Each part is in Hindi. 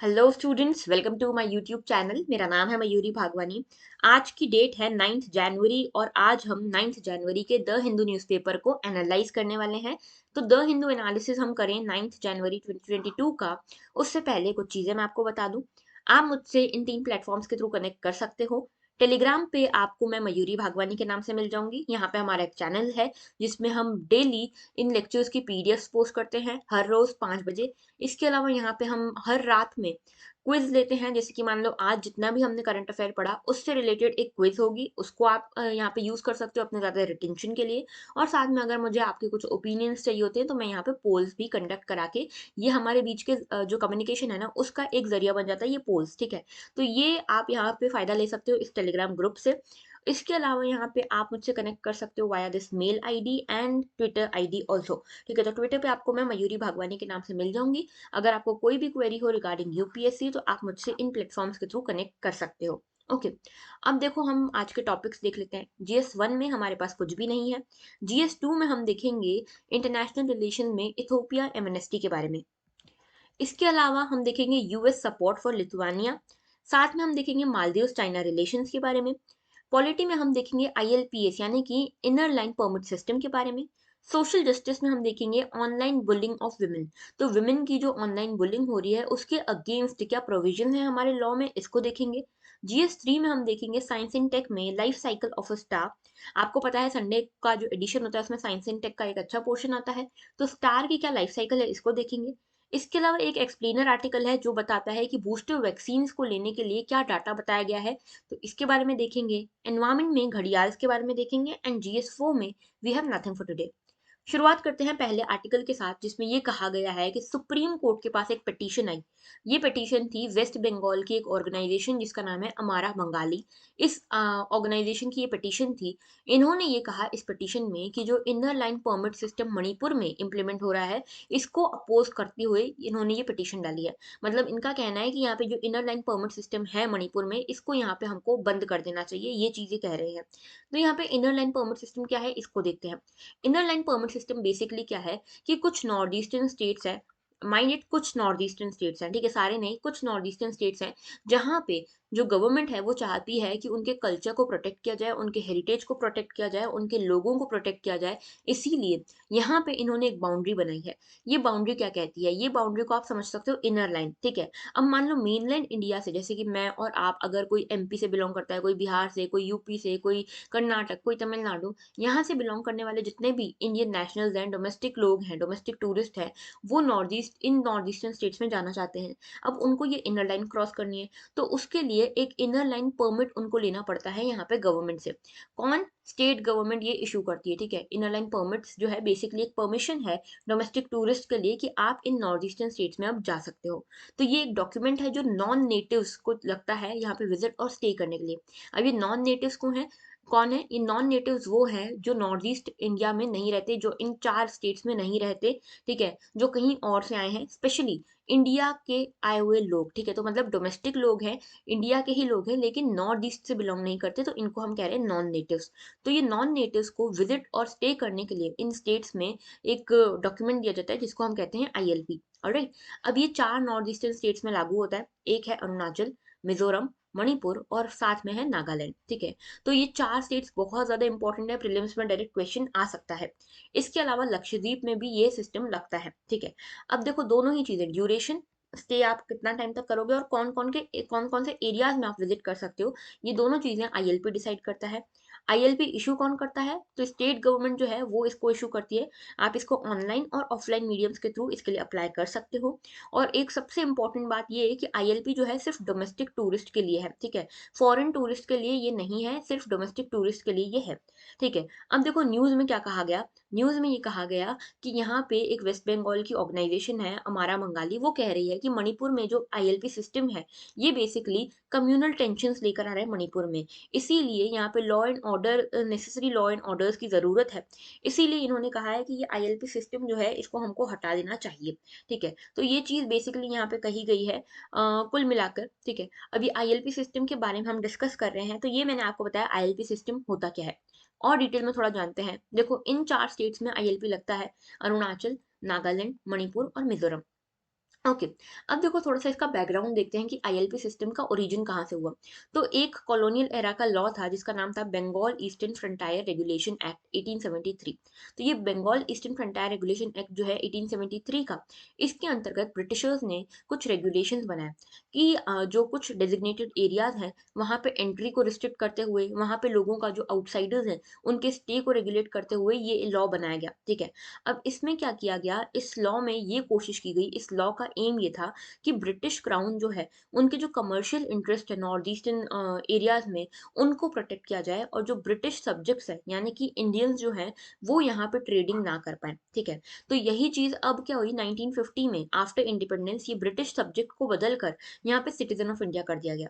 Hello students, welcome to my YouTube channel. मेरा नाम है मयूरी भागवानी। आज की डेट है 9 जनवरी और आज हम 9 जनवरी के द हिंदू न्यूज़पेपर को एनालाइज करने वाले हैं। तो द हिंदू एनालिसिस हम करें 9 जनवरी 2022 का। उससे पहले कुछ चीज़ें मैं आपको बता दूं। आप मुझसे इन 3 प्लेटफॉर्म्स के थ्रू कनेक्ट कर सकते हो। टेलीग्राम पे आपको मैं मयूरी भागवानी के नाम से मिल जाऊंगी। यहाँ पे हमारा एक चैनल है जिसमें हम डेली इन लेक्चर्स की पीडीएफ पोस्ट करते हैं हर रोज 5 बजे। इसके अलावा यहाँ पे हम हर रात में क्विज लेते हैं। जैसे कि मान लो आज जितना भी हमने करंट अफेयर पढ़ा उससे रिलेटेड एक क्विज होगी, उसको आप यहाँ पे यूज कर सकते हो अपने ज्यादा रिटेंशन के लिए। और साथ में अगर मुझे आपके कुछ ओपिनियंस चाहिए होते हैं तो मैं यहाँ पे पोल्स भी कंडक्ट करा के ये हमारे बीच के जो कम्युनिकेशन है ना उसका एक जरिया बन जाता है ये पोल्स। ठीक है, तो ये आप यहाँ पे फायदा ले सकते हो इस टेलीग्राम ग्रुप से। इसके अलावा यहाँ पे आप मुझसे कनेक्ट कर सकते हो via this mail ID and Twitter ID also. ठीक है, तो ट्विटर पे आपको मैं मयूरी भागवानी के नाम से मिल जाऊंगी। अगर आपको कोई भी क्वेरी हो रिगार्डिंग यूपीएससी तो आप मुझसे इन प्लेटफॉर्म्स के थ्रू कनेक्ट कर सकते हो। ओके, अब देखो हम आज के टॉपिक्स देख लेते हैं। जीएस 1 में हमारे पास कुछ भी नहीं है। जीएस 2 में हम देखेंगे इंटरनेशनल रिलेशन में इथोपिया एमनेस्टी के बारे में। इसके अलावा हम देखेंगे यूएस सपोर्ट फॉर लिथुआनिया। साथ में हम देखेंगे मालदीव चाइना रिलेशंस के बारे में। पॉलिटी में हम देखेंगे आईएलपीएस यानी कि इनर लाइन परमिट सिस्टम के बारे में। सोशल जस्टिस में हम देखेंगे ऑनलाइन बुलिंग ऑफ वुमेन। तो वुमेन की जो ऑनलाइन बुलिंग हो रही है उसके अगेंस्ट क्या प्रोविजन है हमारे लॉ में, इसको देखेंगे। जीएस 3 में हम देखेंगे साइंस एंड टेक में life cycle of a star. आपको पता है संडे का जो एडिशन होता है उसमें साइंस एंड टेक का एक अच्छा पोर्शन आता है। तो स्टार की क्या लाइफ साइकिल है इसको देखेंगे। इसके अलावा एक एक्सप्लेनर आर्टिकल है जो बताता है कि बूस्टर वैक्सीन को लेने के लिए क्या डाटा बताया गया है, तो इसके बारे में देखेंगे। एनवायरमेंट में घड़ियाल के बारे में देखेंगे एंड जीएस 4 में we have nothing for today. शुरुआत करते हैं पहले आर्टिकल के साथ जिसमें ये कहा गया है कि सुप्रीम कोर्ट के पास एक पिटीशन आई। ये पिटीशन थी वेस्ट बंगाल की एक ऑर्गेनाइजेशन जिसका नाम है अमारा बंगाली। इस ऑर्गेनाइजेशन की ये पिटीशन थी। इन्होंने ये कहा इस पिटीशन में कि जो inner line permit system Manipur में इम्प्लीमेंट हो रहा है इसको अपोज करते हुए इन्होंने ये पिटीशन डाली है। मतलब इनका कहना है कि यहाँ पे जो इनर लाइन परमिट सिस्टम है मणिपुर में इसको यहाँ पे हमको बंद कर देना चाहिए, ये चीजें कह रहे हैं। तो यहाँ पे इनर लाइन परमिट सिस्टम क्या है इसको देखते हैं। Inner line permit system basically क्या है कि कुछ नॉर्थ ईस्टर्न स्टेट्स है। माइंड इट, कुछ नॉर्थ ईस्टर्न स्टेट्स हैं, ठीक है, सारे नहीं, कुछ नॉर्थ ईस्टर्न स्टेट्स हैं जहाँ पे जो गवर्नमेंट है वो चाहती है कि उनके कल्चर को प्रोटेक्ट किया जाए, उनके हेरिटेज को प्रोटेक्ट किया जाए, उनके लोगों को प्रोटेक्ट किया जाए। इसीलिए यहाँ पे इन्होंने एक बाउंड्री बनाई है। ये बाउंड्री क्या कहती है, ये बाउंड्री को आप समझ सकते हो इनर लाइन। ठीक है, अब मान लो मेनलैंड इंडिया से जैसे कि मैं और आप, अगर कोई एमपी से बिलोंग करता है, कोई बिहार से, कोई यूपी से, कोई कर्नाटक, कोई तमिलनाडु, यहाँ से बिलोंग करने वाले जितने भी इंडियन नेशनल्स हैं, डोमेस्टिक लोग हैं, डोमेस्टिक टूरिस्ट हैं, वो नॉर्थ ईस्टर्न स्टेट्स में जाना चाहते हैं। अब उनको ये इनर लाइन क्रॉस करनी है तो उसके लिए एक इनर लाइन परमिट उनको लेना पड़ता है यहाँ पे गवर्नमेंट से। कौन? स्टेट गवर्नमेंट ये इशू करती है। ठीक है, इनर लाइन परमिट्स जो है बेसिकली एक परमिशन है डोमेस्टिक टूरिस्ट के लिए कि आप इन नॉर्थ ईस्टर्न स्टेट्स में अब जा सकते हो। तो ये एक डॉक्यूमेंट है जो नॉन नेटिव्स को लगता है यहाँ पे विजिट और स्टे करने के लिए। अब ये नॉन नेटिव्स को है, कौन है ये नॉन नेटिव्स? वो हैं जो नॉर्थ ईस्ट इंडिया में नहीं रहते, जो इन 4 स्टेट्स में नहीं रहते। ठीक है, जो कहीं और से आए हैं, स्पेशली इंडिया के आए हुए लोग। ठीक है, तो मतलब डोमेस्टिक लोग हैं, इंडिया के ही लोग हैं लेकिन नॉर्थ ईस्ट से बिलोंग नहीं करते, तो इनको हम कह रहे हैं नॉन नेटिव्स। तो ये नॉन नेटिव्स को विजिट और स्टे करने के लिए इन स्टेट्स में एक डॉक्यूमेंट दिया जाता है जिसको हम कहते हैं आईएलपी। ऑलराइट, अब ये 4 नॉर्थ ईस्टर्न स्टेट्स में लागू होता है। एक है अरुणाचल, मिजोरम, मणिपुर और साथ में है नागालैंड। ठीक है, तो ये 4 स्टेट्स बहुत ज्यादा इंपॉर्टेंट है, प्रीलिम्स में डायरेक्ट क्वेश्चन आ सकता है। इसके अलावा लक्षद्वीप में भी ये सिस्टम लगता है। ठीक है, अब देखो दोनों ही चीजें, ड्यूरेशन, स्टे आप कितना टाइम तक करोगे और कौन कौन से एरियाज में आप विजिट कर सकते हो, ये दोनों चीजें आईएलपी डिसाइड करता है। आईएलपी इशू कौन करता है? तो स्टेट गवर्नमेंट जो है वो इसको इशू करती है। आप इसको ऑनलाइन और ऑफलाइन मीडियम्स के थ्रू इसके लिए अप्लाई कर सकते हो। और एक सबसे इंपॉर्टेंट बात ये है कि आईएलपी जो है सिर्फ डोमेस्टिक टूरिस्ट के लिए है। ठीक है, फॉरेन टूरिस्ट के लिए ये नहीं है, सिर्फ डोमेस्टिक टूरिस्ट के लिए ये है। ठीक है, अब देखो न्यूज में क्या कहा गया। न्यूज में ये कहा गया कि यहाँ पे एक वेस्ट बंगाल की ऑर्गेनाइजेशन है अमारा बंगाली, वो कह रही है कि मणिपुर में जो आईएलपी सिस्टम है ये बेसिकली कम्युनल टेंशंस लेकर आ रहा है मणिपुर में। इसीलिए यहाँ पे law and order, necessary law and orders की जरूरत है। इसीलिए इन्होंने कहा है कि ये आईएलपी सिस्टम जो है इसको हमको हटा देना चाहिए। ठीक है, तो ये चीज बेसिकली यहाँ पे कही गई है कुल मिलाकर। ठीक है, अभी आईएलपी सिस्टम के बारे में हम डिस्कस कर रहे हैं, तो ये मैंने आपको बताया आईएलपी सिस्टम होता क्या है। और डिटेल में थोड़ा जानते हैं। देखो इन 4 स्टेट्स में आईएलपी लगता है, अरुणाचल, नागालैंड, मणिपुर और मिजोरम। ओके। अब देखो थोड़ा-सा इसका बैकग्राउंड देखते हैं कि आईएलपी सिस्टम का ओरिजिन कहाँ से हुआ। तो एक कॉलोनियल एरा का लॉ था जिसका नाम था Bengal Eastern Frontier Regulation Act 1873। तो ये Bengal Eastern Frontier Regulation Act जो है 1873 का, इसके अंतर्गत ब्रिटिशर्स ने कुछ रेगुलेशंस बनाए कि जो कुछ डेज़िग्नेटेड एरियाज़ हैं, वहाँ पे एंट्री को रिस्ट्रिक्ट करते हुए, वहाँ पे लोगों का जो आउटसाइडर्स हैं, उनके स्टे को रेगुलेट करते हुए ये लॉ बनाया गया, ठीक है। अब इसमें क्या किया गया, इस लॉ में ये कोशिश की गई, इस लॉ का एम ये था कि ब्रिटिश क्राउन जो है, उनके जो कमर्शियल इंटरेस्ट है नॉर्थ ईस्टर्न एरियाज़ में, उनको प्रोटेक्ट किया जाए और जो ब्रिटिश सब्जेक्ट्स हैं, यानी कि इंडियंस जो हैं, वो यहाँ पे ट्रेडिंग ना कर पाएँ, ठीक है। तो यही चीज़ अब क्या हुई 1950 में आफ्टर इंडिपेंडेंस ये ब्रिटिश सब्जेक्ट को बदल कर यहाँ पे सिटीज़न ऑफ इंडिया कर दिया गया।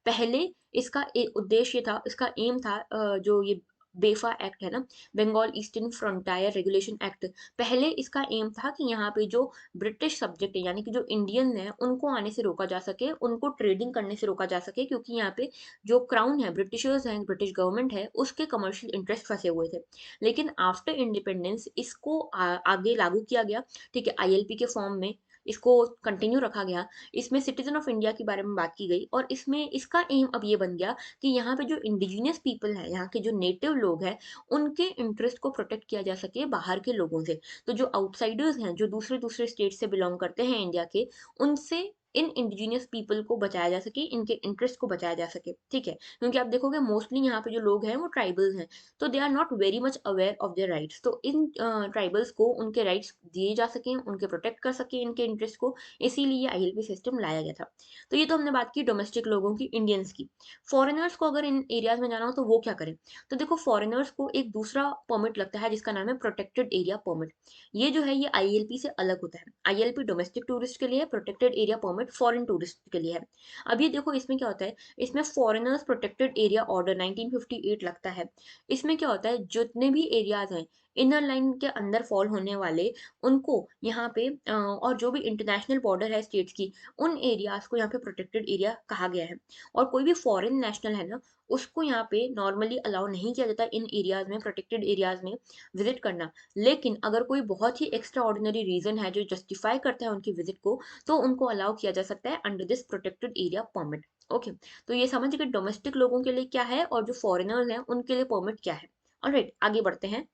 पहले इसका उद्देश्य था, इसका एम था जो ये बेफा एक्ट है ना, Bengal Eastern Frontier Regulation Act, पहले इसका एम था कि यहाँ पे जो ब्रिटिश सब्जेक्ट है यानी कि जो इंडियन है उनको आने से रोका जा सके, उनको ट्रेडिंग करने से रोका जा सके, क्योंकि यहाँ पे जो क्राउन है, ब्रिटिशर्स हैं, ब्रिटिश गवर्नमेंट है, उसके कमर्शियल इंटरेस्ट फंसे हुए थे। लेकिन आफ्टर इंडिपेंडेंस इसको आगे लागू किया गया, ठीक है, आईएलपी के फॉर्म में इसको कंटिन्यू रखा गया। इसमें सिटीजन ऑफ इंडिया के बारे में बात की गई और इसमें इसका एम अब ये बन गया कि यहाँ पे जो इंडिजिनियस पीपल है, यहाँ के जो नेटिव लोग हैं, उनके इंटरेस्ट को प्रोटेक्ट किया जा सके बाहर के लोगों से। तो जो आउटसाइडर्स हैं, जो दूसरे-दूसरे स्टेट से बिलॉन्ग करते हैं इंडिया के, उनसे इन इंडिजिनियस पीपल को बचाया जा सके, इनके इंटरेस्ट को बचाया जा सके, ठीक है? क्योंकि आप देखोगे मोस्टली यहाँ पे जो लोग हैं वो ट्राइबल्स हैं, तो they are not very much aware of their rights. तो इन ट्राइबल्स को उनके राइट्स दिए जा सकें, उनके प्रोटेक्ट कर सकें इनके इंटरेस्ट को, इसीलिए आईएलपी सिस्टम लाया गया था। तो ये तो हमने बात की डोमेस्टिक लोगों की, इंडियंस की। फॉरेनर्स को अगर इन एरियाज़ में जाना हो तो वो क्या करें? तो देखो फॉरेनर्स को एक दूसरा परमिट लगता है जिसका नाम है प्रोटेक्टेड एरिया परमिट। ये जो है ये आईएलपी से अलग होता है। आईएलपी डोमेस्टिक टूरिस्ट के लिए है, protected area permit foreign tourist के लिए है। अब ये देखो इसमें क्या होता है, इसमें फॉरेनर्स प्रोटेक्टेड एरिया ऑर्डर 1958 लगता है। इसमें क्या होता है, जितने भी एरियाज हैं इनर लाइन के अंदर फॉल होने वाले, उनको यहाँ पे और जो भी इंटरनेशनल बॉर्डर है स्टेट्स की, उन एरियाज को यहाँ पे प्रोटेक्टेड एरिया कहा गया है। और कोई भी फॉरेन नेशनल है ना, उसको यहाँ पे नॉर्मली अलाउ नहीं किया जाता इन एरियाज में, प्रोटेक्टेड एरियाज में विजिट करना। लेकिन अगर कोई बहुत ही एक्स्ट्रा ऑर्डिनरी रीजन है जो जस्टिफाई करता है उनकी विजिट को, तो उनको अलाउ किया जा सकता है under this protected area permit. Okay, तो ये समझ गए डोमेस्टिक लोगों के लिए क्या है और जो फॉरेनर्स हैं उनके लिए परमिट क्या है। ऑलराइट, आगे बढ़ते हैं।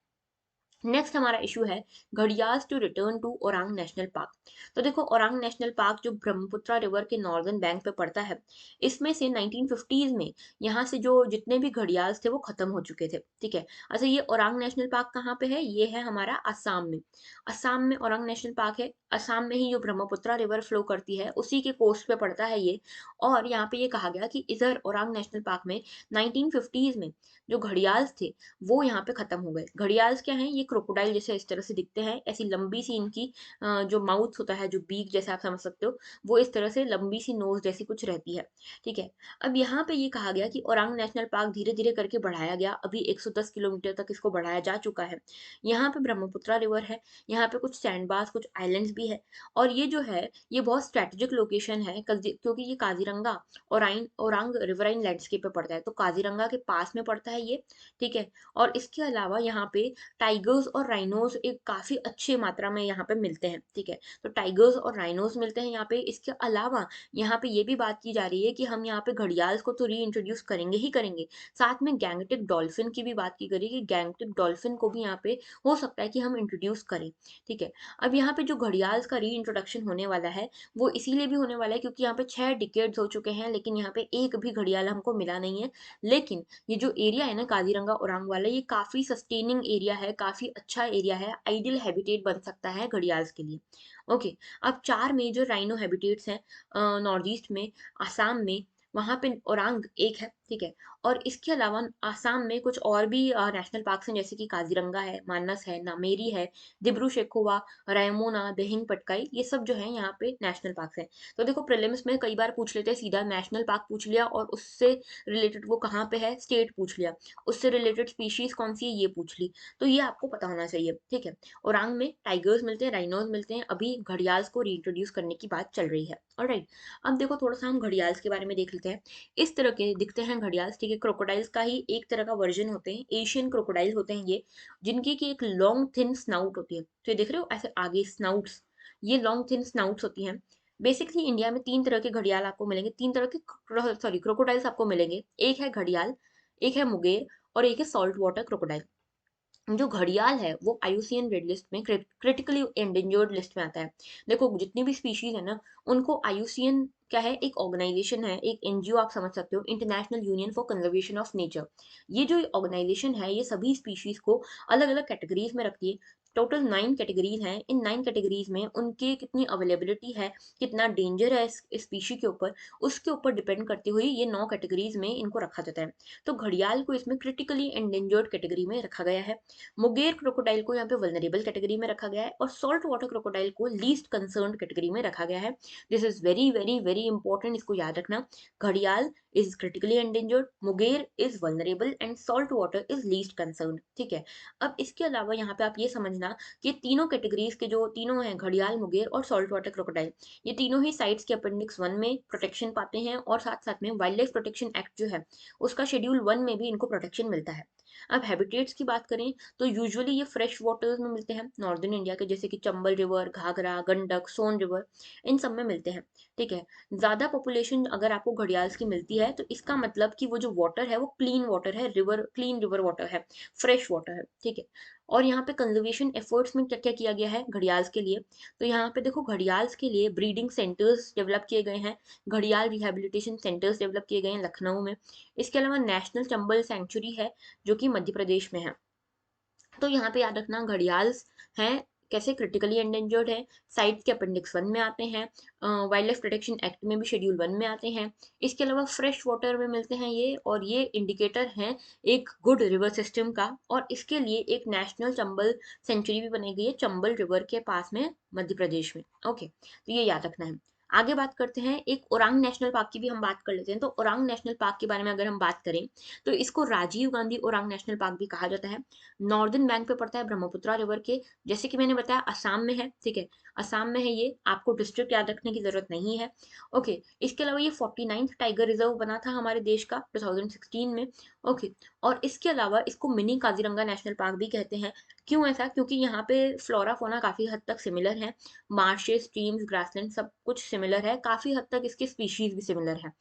नेक्स्ट हमारा इशू है घड़ियाल to return to Orang National Park. तो देखो ओरांग नेशनल पार्क जो ब्रह्मपुत्र रिवर के नॉर्दर्न बैंक पे पड़ता है, इसमें से 1950s में यहाँ से जो जितने भी घड़ियाल थे वो खत्म हो चुके थे, ठीक है। अच्छा, ये ओरांग नेशनल पार्क कहाँ पे है? ये है हमारा असम में। असम में ओरांग नेशनल पार्क है। असम में ही जो ब्रह्मपुत्र रिवर फ्लो करती है उसी के कोस्ट पे पड़ता है ये। और यहाँ पे ये कहा गया कि इधर ओरांग नेशनल पार्क में 1950s में जो घड़ियाल थे वो यहाँ पे खत्म हो गए। घड़ियाल्स क्या हैं? ये क्रोकोडाइल जैसे इस तरह से दिखते हैं, ऐसी लंबी सी इनकी जो माउथ होता है, जो बीक जैसे आप समझ सकते हो, वो इस तरह से लंबी सी नोज जैसी कुछ रहती है, ठीक है। अब यहाँ पे ये कहा गया कि ओरांग नेशनल पार्क धीरे धीरे करके बढ़ाया गया, अभी 110 किलोमीटर तक इसको बढ़ाया जा चुका है। यहाँ पे ब्रह्मपुत्र रिवर है, यहाँ पे कुछ सैंड बार्स, कुछ आइलैंड्स भी है। और ये जो है ये बहुत स्ट्रेटेजिक लोकेशन है, क्योंकि ये काजीरंगा ओरांग रिवराइन लैंडस्केप पे पड़ता है, तो काजीरंगा के पास में पड़ता है ये, ठीक है। और इसके अलावा यहाँ पे टाइगर्स और राइनोस एक काफ़ी अच्छी मात्रा में यहाँ पे मिलते हैं, ठीक है। तो टाइगर्स और राइनोस मिलते हैं यहाँ पे। इसके अलावा यहाँ पे ये भी बात की जा रही है कि हम यहाँ पे घड़ियाल्स को तो री-इंट्रोड्यूस करेंगे ही करेंगे, साथ में गैंगटिक डॉल्फिन की भी बात की गई है कि गैंगटिक डॉल्फिन को भी यहाँ पे हो सकता है कि हम इंट्रोड्यूस करें, ठीक है। अब यहाँ पे जो घड़ियाल्स का री-इंट्रोडक्शन होने वाला है, वो इसीलिए भी होने वाला है क्योंकि यहाँ पे 6 डिकेड्स हो चुके हैं, लेकिन यहाँ पे एक भी घड़ियाल हमको मिला नहीं है। लेकिन ये जो एरिया है ना काजीरंगा ओरांग वाला, ये काफ़ी सस्टेनिंग एरिया है, काफ़ी अच्छा एरिया है, आइडियल हैबिटेट बन सकता है घड़ियाल्स के लिए। ओके, अब 4 मेजर राइनो हैबिटेट्स हैं नॉर्थ ईस्ट में, आसाम में, वहाँ पे ओरांग एक है, ठीक है। और इसके अलावा आसाम में कुछ और भी नेशनल पार्क्स हैं, जैसे कि काजीरंगा है, मानस है, नामेरी है, दिब्रू सैखोवा, रायमोना, दिहिंग पटकाई, ये सब जो है यहाँ पे नेशनल पार्क्स हैं। तो देखो प्रीलिम्स में कई बार पूछ लेते हैं, सीधा नेशनल पार्क पूछ लिया और उससे रिलेटेड वो कहाँ पे है स्टेट पूछ लिया, उससे रिलेटेड स्पीशीज कौन सी है ये पूछ ली, तो ये आपको पता होना चाहिए, ठीक है। ओरांग में टाइगर्स मिलते हैं, राइनोज मिलते हैं, अभी घड़ियाल्स को रीइंट्रोड्यूस करने की बात चल रही है। ऑलराइट, अब देखो थोड़ा सा हम घड़ियाल्स के बारे में देख लेते हैं। इस तरह के दिखते हैं घड़ियाल्स, ठीक है। क्रोकोडाइल्स का ही एक तरह का वर्जन होते हैं, एशियन क्रोकोडाइल होते हैं ये, जिनकी की एक लॉन्ग थिन स्नाउट होती है। तो ये देख रहे हो ऐसे आगे स्नाउट्स, ये लॉन्ग थिन स्नाउट्स होती हैं। बेसिकली इंडिया में 3 तरह के घड़ियाल आपको मिलेंगे, 3 तरह के क्रोकोडाइल्स आपको मिलेंगे। एक है घड़ियाल, एक है मुगेर और एक है सॉल्ट वाटर क्रोकोडाइल। जो घड़ियाल है वो आईयूसीएन रेड लिस्ट में क्रिटिकली एंडेंजर्ड लिस्ट में आता है। देखो जितनी भी स्पीशीज है ना, उनको आईयूसीएन क्या है, एक ऑर्गेनाइजेशन है, एक एनजीओ आप समझ सकते हो, international union for conservation of nature. ये जो ऑर्गेनाइजेशन है ये सभी स्पीशीज को अलग अलग कैटेगरीज में रखती है। टोटल 9 कैटेगरीज हैं। इन 9 कैटेगरीज में उनके कितनी अवेलेबिलिटी है, कितना डेंजर है इस स्पीशी के ऊपर, उसके ऊपर डिपेंड करते हुए ये 9 कैटेगरीज में इनको रखा जाता है। तो घड़ियाल को इसमें क्रिटिकली एंडेंजर्ड कैटेगरी में रखा गया है। मुगेर क्रोकोडाइल को यहाँ पे वल्नरेबल कैटेगरी में रखा गया है और सॉल्ट वाटर क्रोकोडाइल को लीस्ट कंसर्न्ड कैटेगरी में रखा गया है। This is very very very important, इसको याद रखना। घड़ियाल is critically endangered, mugger is vulnerable and salt water is least concerned, ठीक है। अब इसके अलावा यहाँ पे आप ये समझना कि तीनों कैटेगरीज के जो तीनों हैं, घड़ियाल, मुगेर और सॉल्ट वाटर क्रोकोडाइल, ये तीनों ही साइट्स के अपेंडिक्स 1 में प्रोटेक्शन पाते हैं और साथ साथ में वाइल्ड लाइफ प्रोटेक्शन एक्ट जो है उसका शेड्यूल 1 में भी इनको प्रोटेक्शन मिलता है। अब हैबिटेट्स की बात करें तो यूजुअली ये फ्रेश वाटर्स में मिलते हैं नॉर्दर्न इंडिया के, जैसे कि चंबल रिवर, घाघरा, गंडक, सोन रिवर, इन सब में मिलते हैं, ठीक है। ज्यादा पॉपुलेशन अगर आपको घड़ियाल्स की मिलती है तो इसका मतलब कि वो जो वाटर है वो क्लीन वाटर है, रिवर क्लीन रिवर वाटर है, फ्रेश वाटर है, ठीक है। और यहाँ पे कंजर्वेशन एफर्ट्स में क्या क्या किया गया है घड़ियाल्स के लिए, तो यहाँ पे देखो घड़ियाल्स के लिए ब्रीडिंग सेंटर्स डेवलप किए गए हैं, घड़ियाल रिहेबिलिटेशन सेंटर्स डेवलप किए गए हैं लखनऊ में। इसके अलावा नेशनल चंबल सेंचुरी है जो कि मध्य प्रदेश में है। तो यहाँ पे याद रखना घड़ियाल्स हैं कैसे क्रिटिकली एंडेंजर्ड है, साइट्स के अपेंडिक्स 1 में आते हैं, वाइल्ड लाइफ प्रोटेक्शन एक्ट में भी शेड्यूल 1 में आते हैं। इसके अलावा फ्रेश वाटर में मिलते हैं ये, और ये इंडिकेटर हैं एक गुड रिवर सिस्टम का, और इसके लिए एक नेशनल चंबल सेंचुरी भी बनाई गई है चंबल रिवर के पास में मध्य प्रदेश में। ओके, तो ये याद रखना है। आगे बात करते हैं, एक ओरांग नेशनल पार्क की भी हम बात कर लेते हैं। तो ओरांग नेशनल पार्क के बारे में अगर हम बात करें तो इसको राजीव गांधी ओरांग नेशनल पार्क भी कहा जाता है। नॉर्दर्न बैंक पे पड़ता है ब्रह्मपुत्रा रिवर के, जैसे कि मैंने बताया असम में है, ठीक है, असम में है ये, आपको डिस्ट्रिक्ट याद रखने की जरूरत नहीं है। ओके, इसके अलावा ये 49th टाइगर रिजर्व बना था हमारे देश का 2016 में। ओके, और इसके अलावा इसको मिनी काजीरंगा नेशनल पार्क भी कहते हैं। क्यों ऐसा? क्योंकि यहाँ पे फ्लोरा फोना काफी हद तक सिमिलर है, मार्शेस, स्ट्रीम्स, ग्रासलैंड सब कुछ सिमिलर है, काफी हद तक इसकी स्पीशीज भी सिमिलर है।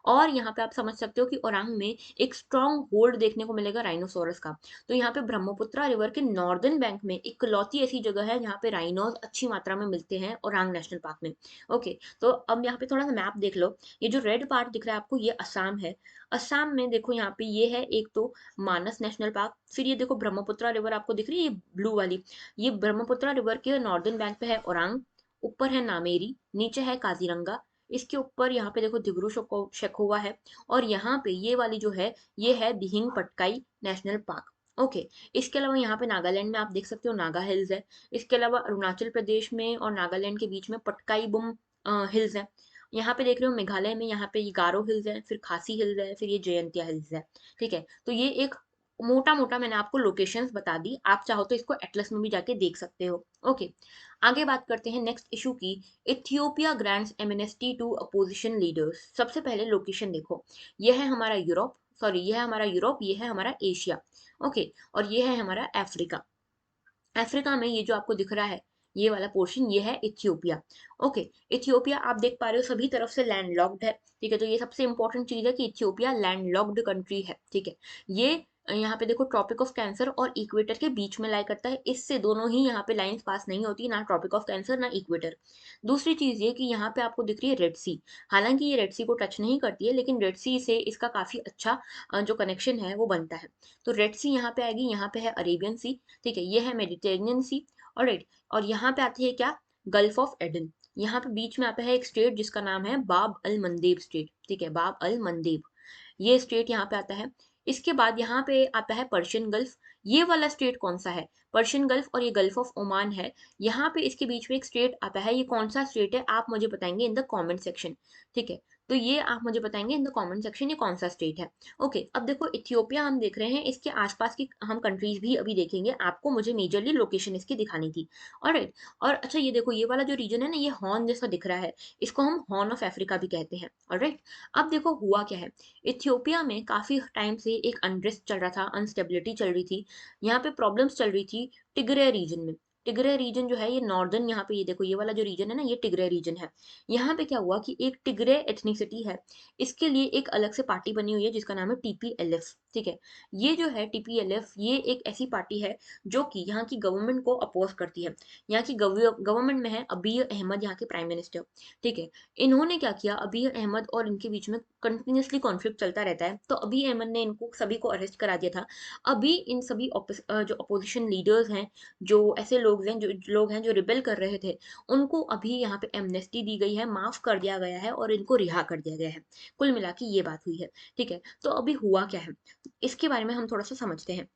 और यहाँ पे आप समझ सकते हो कि ओरांग में एक स्ट्रॉन्ग होल्ड देखने को मिलेगा राइनोसोरस का। तो यहाँ पे ब्रह्मपुत्रा रिवर के नॉर्दर्न बैंक में इकलौती ऐसी जगह है जहाँ पे राइनोज अच्छी मात्रा में मिलते हैं ओरांग नेशनल पार्क में। ओके, तो अब यहाँ पे थोड़ा सा मैप देख लो। ये जो रेड पार्ट दिख रहा है आपको, ये असम है। असम में देखो यहाँ पे ये है एक तो मानस नेशनल पार्क, फिर ये देखो ब्रह्मपुत्रा रिवर आपको दिख रही है, ये ब्लू वाली, ये ब्रह्मपुत्रा रिवर के नॉर्दर्न बैंक पे है ओरांग, ऊपर है नामेरी, नीचे है काजीरंगा, इसके ऊपर यहाँ पे देखो दिब्रू शेखोवा है, और यहाँ पे ये वाली जो है ये है Dihing Patkai national park. Okay, इसके अलावा यहाँ पे नागालैंड में आप देख सकते हो नागा हिल्स है। इसके अलावा अरुणाचल प्रदेश में और नागालैंड के बीच में पटकाई बुम हिल्स है। यहाँ पे देख रहे हो मेघालय में, यहाँ पे ये गारो हिल्स है, फिर खासी हिल्स है, फिर ये जयंतिया हिल्स है, ठीक है। तो ये एक मोटा मोटा मैंने आपको लोकेशंस बता दी, आप चाहो तो इसको एटलस में भी जाके देख सकते हो। ओके, आगे बात करते हैं नेक्स्ट इशू की। Ethiopia grants amnesty to opposition leaders. सबसे पहले लोकेशन देखो, यह है हमारा यूरोप, सॉरी ये है हमारा यूरोप, ये है हमारा एशिया, ओके, और ये है हमारा अफ्रीका। अफ्रीका में ये जो आपको दिख रहा है ये वाला पोर्शन, ये है इथियोपिया। ओके, इथियोपिया आप देख पा रहे हो सभी तरफ से लैंडलॉक्ड है, ठीक है। तो ये सबसे इंपॉर्टेंट चीज है कि इथियोपिया लैंडलॉक्ड कंट्री है, ठीक है। ये यहाँ पे देखो ट्रॉपिक ऑफ कैंसर और इक्वेटर के बीच में लाई करता है, इससे दोनों ही यहाँ पे लाइंस पास नहीं होती, ना ट्रॉपिक ऑफ कैंसर ना इक्वेटर। दूसरी चीज ये कि यहाँ पे आपको दिख रही है रेड सी, हालांकि ये रेड सी को टच नहीं करती है, लेकिन रेड सी से इसका काफी अच्छा जो कनेक्शन है वो बनता है। तो रेड सी यहाँ पे आएगी, यहाँ पे है अरेबियन सी, ठीक है, ये है मेडिटेरेनियन सी, ऑलराइट। और यहाँ पे आती है क्या, गल्फ ऑफ एडन। यहाँ पे बीच में आता है एक स्टेट जिसका नाम है बाब अल मंदेब स्टेट, ठीक है, बाब अल मंदेब, ये स्टेट यहाँ पे आता है। इसके बाद यहाँ पे आता है पर्शियन गल्फ। ये वाला स्टेट कौन सा है, पर्शियन गल्फ और ये गल्फ ऑफ ओमान है। यहाँ पे इसके बीच में एक स्टेट आता है, ये कौन सा स्टेट है आप मुझे बताएंगे इन द कमेंट सेक्शन, ठीक है। तो ये आप मुझे बताएंगे इन द कमेंट सेक्शन ये कौन सा स्टेट है। ओके, अब देखो इथियोपिया हम देख रहे हैं, इसके आसपास की हम कंट्रीज भी अभी देखेंगे, आपको मुझे मेजरली लोकेशन इसकी दिखानी थी, ऑलराइट। और अच्छा ये देखो ये वाला जो रीजन है ना, ये हॉर्न जैसा दिख रहा है, इसको हम हॉर्न ऑफ अफ्रीका भी कहते हैं, ऑलराइट। अब देखो हुआ क्या है, इथियोपिया में काफी टाइम से एक अनरेस्ट चल रहा था, अनस्टेबिलिटी चल रही थी, यहाँ पे प्रॉब्लम्स चल रही थी टिग्रे रीजन में। टिग्रे रीजन जो है ये नॉर्दर्न, यहाँ पे ये देखो ये वाला जो रीजन है ना, ये टिग्रे रीजन है। यहाँ पे क्या हुआ कि एक टिग्रे एथनिसिटी है, इसके लिए एक अलग से पार्टी बनी हुई है जिसका नाम है टीपीएलएफ, ठीक है। ये जो है टीपीएलएफ, ये एक ऐसी पार्टी है जो कि यहाँ की गवर्नमेंट को अपोज करती है। यहाँ की गवर्नमेंट में है अबी अहमद, यहाँ के प्राइम मिनिस्टर, ठीक है। इन्होंने क्या किया, अबी अहमद और इनके बीच में कंटिन्यूसली कॉन्फ्लिक्ट चलता रहता है, तो अबी अहमद ने इनको सभी को अरेस्ट करा दिया था। अभी इन सभी जो अपोजिशन लीडर्स हैं, जो ऐसे लोग हैं जो रिबेल कर रहे थे, उनको अभी यहाँ पे एमनेस्टी दी गई है, माफ कर दिया गया है और इनको रिहा कर दिया गया है। कुल मिला के ये बात हुई है, ठीक है। तो अभी हुआ क्या है, इसके बारे में हम थोड़ा सा समझते हैं।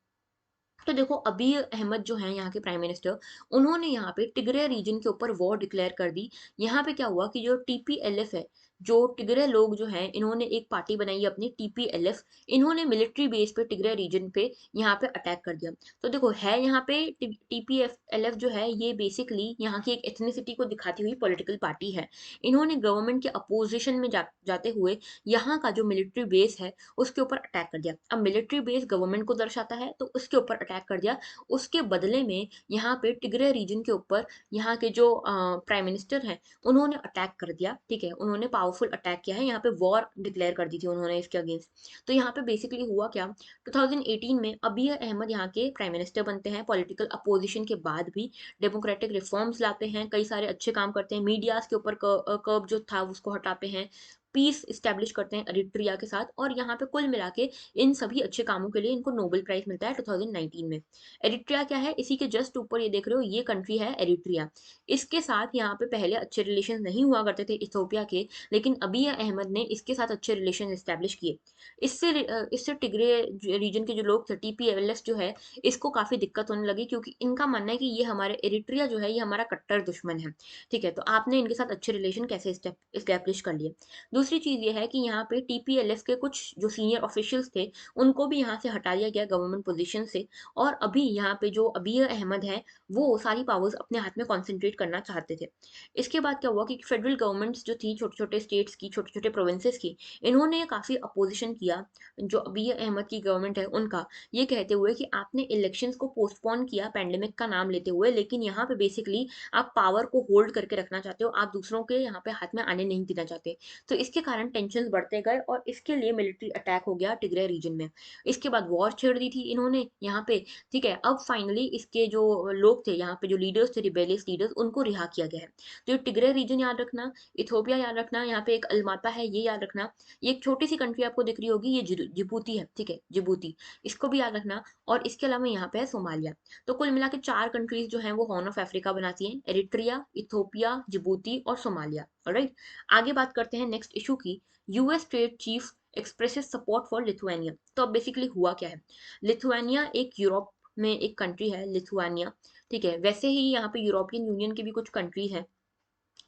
तो देखो अबी अहमद जो हैं यहाँ के प्राइम मिनिस्टर, उन्होंने यहाँ पे टिग्रे रीजन के ऊपर वॉर डिक्लेयर कर दी। यहाँ पे क्या हुआ कि जो टीपीएलएफ है, जो टिग्रे लोग जो हैं, इन्होंने एक पार्टी बनाई है अपनी टीपीएलएफ। इन्होंने मिलिट्री बेस पे टिग्रे रीजन पे यहाँ पे अटैक कर दिया। तो देखो है यहाँ पे टीपीएलएफ जो है ये बेसिकली यहाँ की एक एथनिसिटी को दिखाती हुई पॉलिटिकल पार्टी है। इन्होंने गवर्नमेंट के अपोजिशन में जाते हुए यहाँ का जो मिलिट्री बेस है उसके ऊपर अटैक कर दिया। अब मिलिट्री बेस गवर्नमेंट को दर्शाता है, तो उसके ऊपर अटैक कर दिया। उसके बदले में यहाँ पे टिग्रे रीजन के ऊपर यहाँ के जो प्राइम मिनिस्टर हैं, उन्होंने अटैक कर दिया, ठीक है। उन्होंने पावरफुल अटैक किया है, यहाँ पे वॉर डिक्लेयर कर दी थी उन्होंने इसके अगेंस्ट। तो यहाँ पे बेसिकली हुआ क्या, 2018 में अबी अहमद यहाँ के प्राइम मिनिस्टर बनते हैं, पॉलिटिकल अपोजिशन के बाद भी डेमोक्रेटिक रिफॉर्म्स लाते हैं, कई सारे अच्छे काम करते हैं, मीडियाज के ऊपर कर्ब जो था उसको हटाते हैं, पीस इस्टेब्लिश करते हैं एरिट्रिया के साथ। और यहाँ पे कुल मिला के इन सभी अच्छे कामों के लिए इनको नोबेल प्राइज मिलता है 2019 में। एरिट्रिया क्या है, इसी के जस्ट ऊपर ये देख रहे हो, ये कंट्री है एरिट्रिया। इसके साथ यहाँ पे पहले अच्छे रिलेशन नहीं हुआ करते थे इथियोपिया के, लेकिन अबी अहमद ने इसके साथ अच्छे रिलेशन इस्टेब्लिश किए। इससे टिग्रे रीजन के जो लोग थे, टीपीएलएफ जो है, इसको काफी दिक्कत होने लगी, क्योंकि इनका मानना है कि ये हमारे एरिट्रिया जो है ये हमारा कट्टर दुश्मन है, ठीक है। तो आपने इनके साथ अच्छे रिलेशन कैसे इस्टेब्लिश कर लिए। दूसरी चीज ये है कि यहाँ पे टीपीएलएफ के कुछ जो सीनियर ऑफिशियल्स थे, उनको भी यहाँ से हटा दिया गया गवर्नमेंट पोजीशन से। और अभी यहाँ पे जो अबी अहमद है, वो सारी पावर्स अपने हाथ में कॉन्सेंट्रेट करना चाहते थे। इसके बाद क्या हुआ कि फेडरल गवर्नमेंट्स जो थी, छोटे छोटे स्टेट्स की, छोटे छोटे प्रोविंसेस की, इन्होंने काफी अपोजिशन किया जो अबी अहमद की गवर्नमेंट है उनका, ये कहते हुए कि आपने इलेक्शंस को पोस्टपोन किया पेंडेमिक का नाम लेते हुए, लेकिन यहाँ पे बेसिकली आप पावर को होल्ड करके रखना चाहते हो, आप दूसरों के यहाँ पे हाथ में आने नहीं देना चाहते। तो इसके कारण टेंशन बढ़ते गए और इसके लिए मिलिट्री अटैक हो गया टिग्रे रीजन में। इसके बाद वॉर छेड़ दी थी इन्होंने यहाँ पे, ठीक है। अब फाइनली इसके जो लोग थे यहाँ पे, जो लीडर्स थे, रिबेलियस लीडर्स, उनको रिहा किया गया है। तो ये टिग्रे रीजन याद रखना, इथोपिया याद रखना, यहाँ पे एक अलमाता है ये याद रखना, ये एक छोटी सी कंट्री आपको दिख रही होगी, ये जिबूती है, ठीक है, जिबूती, इसको भी याद रखना। और इसके अलावा यहाँ पे है सोमालिया। तो कुल मिला के 4 कंट्रीज जो हैं वो हॉर्न ऑफ अफ्रीका बनाती हैं, एरिट्रिया, इथोपिया, जिबूती और सोमालिया। ऑलराइट, आगे बात करते हैं नेक्स्ट इशू की। US trade chief expresses support for Lithuania. तो अब बेसिकली हुआ क्या है, लिथुआनिया एक यूरोप में एक कंट्री है, लिथुआनिया, ठीक है। वैसे ही यहाँ पे यूरोपियन यूनियन की भी कुछ कंट्री है,